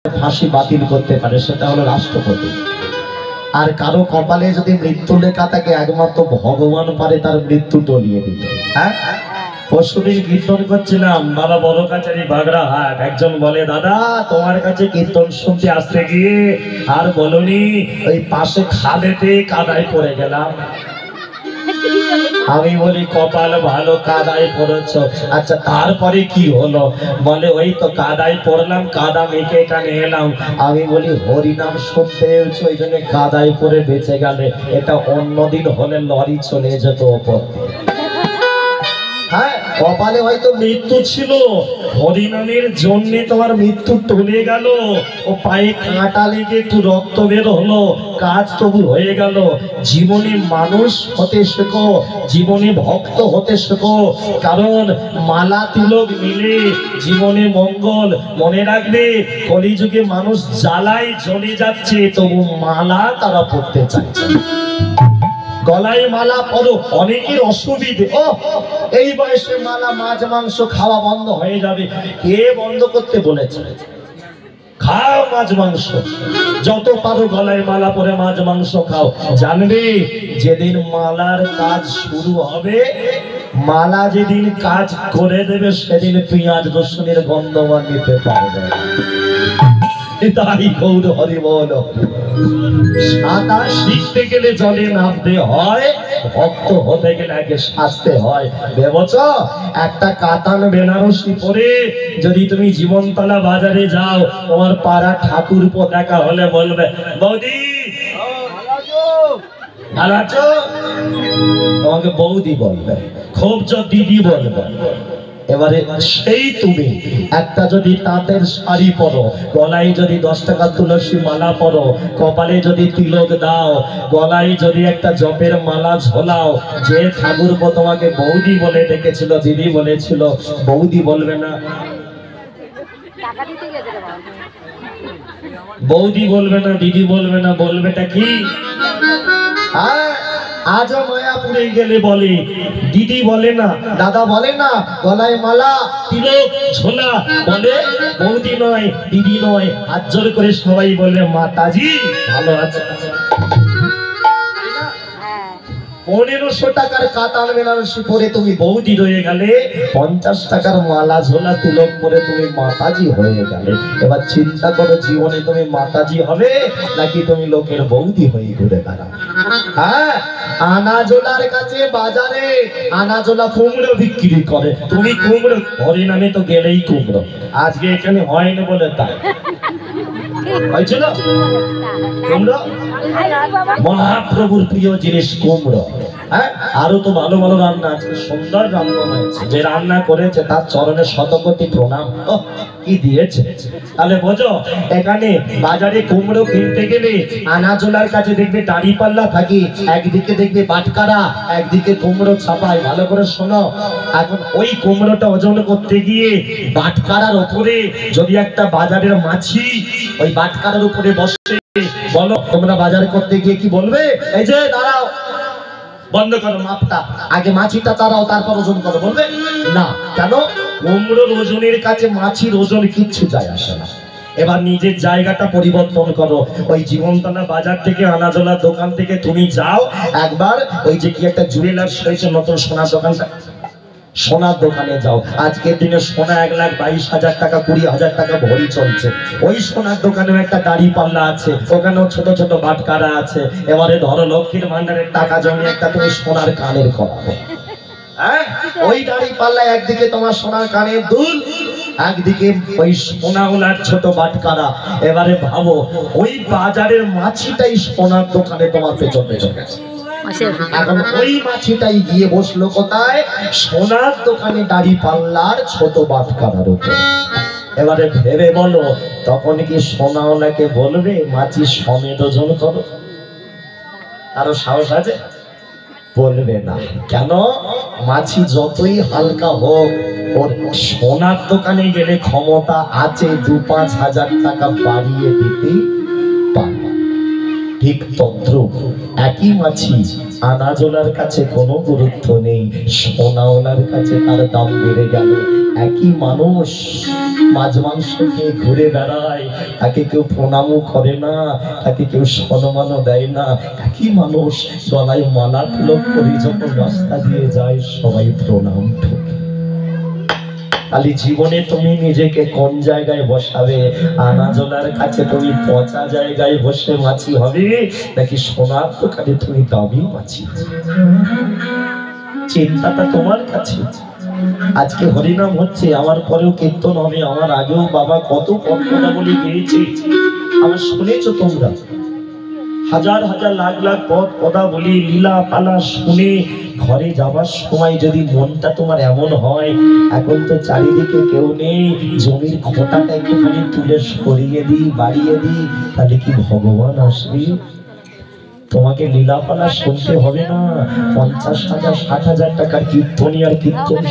ফাঁসি বাতিল করতে পারে, সেটা হলো রাষ্ট্রপতি। আর কারো কপালে যদি মৃত্যু লেখা থাকে একমাত্র ভগবান পারে তার মৃত্যু টলিয়ে দিতে। হ্যাঁ, পরশুদিন কীর্তন করছিলাম বাবা বড় কাছারি বাগড়াহাট। একজন বলে, দাদা তোমার কাছে কীর্তন শুনতে আসতে গিয়ে আর বলনি ওই পাশে খালেতে কাদায় পড়ে গেলাম। আমি বলি কপাল ভালো, কাদায় পড়েছ, আচ্ছা তারপরে কি হলো? বলে ওই তো কাদায় পড়লাম, কাদা মেখে এখানে এলাম। আমি বলি হরিনাম শুনতে হয়েছে ওই জন্য কাদায় পড়ে বেঁচে গেলে, এটা অন্যদিন হলে লরি চলে যেত ওপর। হ্যাঁ, কপালে হয়তো মৃত্যু ছিল, হরিনামের জন্য তোমার মৃত্যু টলে গেল, ও পায়ে কাঁটা লেগে একটু রক্ত বের হলো, কাজ তবু হয়ে গেল। জীবনে মানুষ হতে শেখো, জীবনে ভক্ত হতে শেখো, কারণ মালা তিলক মিলে জীবনে মঙ্গল। মনে রাখবে কলিযুগে মানুষ জ্বালায় জ্বলে যাচ্ছে, তবু মালা তারা পড়তে চাইছে। গলায় মালা পরো, অনেকের অসুবিধে, ও এই বয়সে মালা মাছ মাংস খাওয়া বন্ধ হয়ে যাবে। কে বন্ধ করতে বলেছে? খাও মাছ মাংস, যত পারো গলায় মালা পরে মাছ মাংস খাও। জানবে যেদিন মালার কাজ শুরু হবে, মালা যেদিন কাজ করে দেবে, সেদিন পেঁয়াজ রসুনের গন্ধ নিতে পারবে। তাই গৌর হরি বল। সাঁতার শিখতে গেলে জলে নামতে হয়, ভক্ত হতে গেলে আগে সাজতে হয়। ভেবেছ একটা কাতান বেনারসি পরে যদি তুমি জীবনতলা বাজারে যাও, তোমার পাড়া ঠাকুরপো দেখা হলে বলবে, বৌদি ভালো আছো? তোমাকে বৌদি বলবে, খুব দিদি বলবে। এবারে সেই তুমি একটা যদি তাঁতের শাড়ি পরো, গলায় যদি 10 টাকা তুলসী মালা পরো, কপালে যদি তিলক দাও, গলায় যদি একটা জপের মালা ঝোলাও, যে ঠাকুরপো তোমাকে বৌদি বলে ডেকেছিল, দিদি বলেছিল, বৌদি বলবে না? বৌদি বলবে না, দিদি বলবে না, বলবেটা কি? আজও মায়াপুরে গেলে বলে দিদি বলে না, দাদা বলে না, গলায় মালা তিলক ঝোলা বলে বৌদি নয়, দিদি নয়, হাত জোর করে সবাই বলে মাতাজি ভালো আছে। 1500 টাকার কাতান বেনারসি পরে তুমি বৌদি রয়ে গেলে, 50 টাকার মালা ঝোলা তিলক পরে তুমি মাতাজি হয়ে গেলে। এবার চিন্তা করো, জীবনে তুমি মাতাজি হবে নাকি তুমি লোকের বৌদি হয়ে ঘুরে বেড়াও? হ্যাঁ, আনাজোলার কাছে বাজারে আনাজোলা কুমড়ো বিক্রি করে, তুমি কুমড়ো হরিনামে তো গেলেই কুমড়ো। আজকে এখানে হয়নি বলে তাই হয়েছিল কুমড়ো, মহাপ্রভুর প্রিয় জিনিস কুমড়ো। হ্যাঁ, আরো তো ভালো ভালো রান্না আছে, সুন্দর রান্না হয়েছে, যে রান্না করেছে তার চরণে শতকোটি প্রণাম। কি দিয়েছে তাহলে বোঝো। এখানে বাজারে কুমড়ো কিনতে গেলে আনাজোলার কাছে দেখবে দাড়ি পাল্লা থাকি, একদিকে দেখবে বাটকারা, একদিকে কুমড়ো ছাপায়। ভালো করে শোনো, এখন ওই কুমড়োটা ওজন করতে গিয়ে বাটকারার উপরে যদি একটা বাজারের মাছি ওই বাটকারার উপরে বসে, বলো তোমরা বাজার করতে গিয়ে কি বলবে? এই যে দাঁড়াও, বন্ধ করো মাপটা, আগে মাছিটা তারাও তারপর ওজন করো, বলবে না? কেন? কুমড়োর ওজনের কাছে মাছির ওজন কিচ্ছু যায় আসে না। এবার নিজের জায়গাটা পরিবর্তন করো। ওই জীবনতলা বাজার থেকে আনাজোলার দোকান থেকে তুমি যাও একবার, ওই যে কি একটা জুয়েলার্স হয়েছে নতুন সোনার দোকানটা, সোনার দোকানে যাও। আজকের দিনে সোনা 1,22,000 টাকা, 20,000 টাকা ভরি চলছে। ওই সোনার দোকানেও একটা দাড়ি পাল্লা আছে, ওখানেও ছোট ছোট বাটকারা আছে। এবারে ধরো লক্ষ্মীর ভান্ডারের টাকা জমিয়ে একটা তুমি সোনার কানের করাবে। হ্যাঁ, ওই দাড়ি পাল্লা একদিকে তোমার সোনার কানের দুল, একদিকে ওই সোনাওয়ালার ছোট বাটকারা। এবারে ভাবো ওই বাজারের মাছিটাই সোনার দোকানে তোমার পেছনে গেছে। এখন ওই মাছিটাই গিয়ে বসলো কোথায়? সোনার দোকানে দাড়ি পাল্লার ছোট বাটকারার উপর। এবারে ভেবে বলো, তখন কি সোনাওয়ালাকে বলবে মাছি সমেত ওজন করো? কারো সাহস আছে? বলবে না। কেন? মাছি যতই হালকা হোক, ওর সোনার দোকানে গেলে ক্ষমতা আছে 2-5 হাজার টাকা বাড়িয়ে দিতে পারবে। ঠিক তদ্রুপ একই মাছি আনাজোলার কাছে কোনো গুরুত্ব নেই, সোনাওয়ালার কাছে তার দাম বেড়ে গেল। একই মানুষ মাছ মাংস খেয়ে ঘুরে বেড়ায়, তাকে কেউ প্রণামও করে না, তাকে কেউ সম্মানও দেয় না। একই মানুষ গলায় মালা তিলক করে যখন রাস্তা দিয়ে যায় সবাই প্রণাম ঠোকে। তাহলে জীবনে তুমি নিজেকে কোন জায়গায় বসাবে? আনাজোলার কাছে তুমি পচা জায়গায় বসে মাছি হবে, নাকি সোনার দোকানে তুমি দামি মাছি? চিন্তাটা তোমার কাছে। আজকে হরিনাম হচ্ছে, আমার পরেও কীর্তন হবে, আমার আগেও বাবা কত কথা বলে গিয়েছে, আমার শুনেছো তোমরা। হাজার হাজার লাখ লাখ পথ কথা বলি, লীলা পালা শুনে ঘরে যাবার সময় যদি মনটা তোমার এমন হয়, এখন তো চারিদিকে কেউ নেই, জমির খোঁটাটা একটুখানি তুলে সরিয়ে দিই, বাড়িয়ে দিই, তাহলে কি ভগবান আসবে? তোমাকে লীলাপালা শুনতে হবে না। 50,000 60,000 টাকার কীর্তনী আর কীর্তন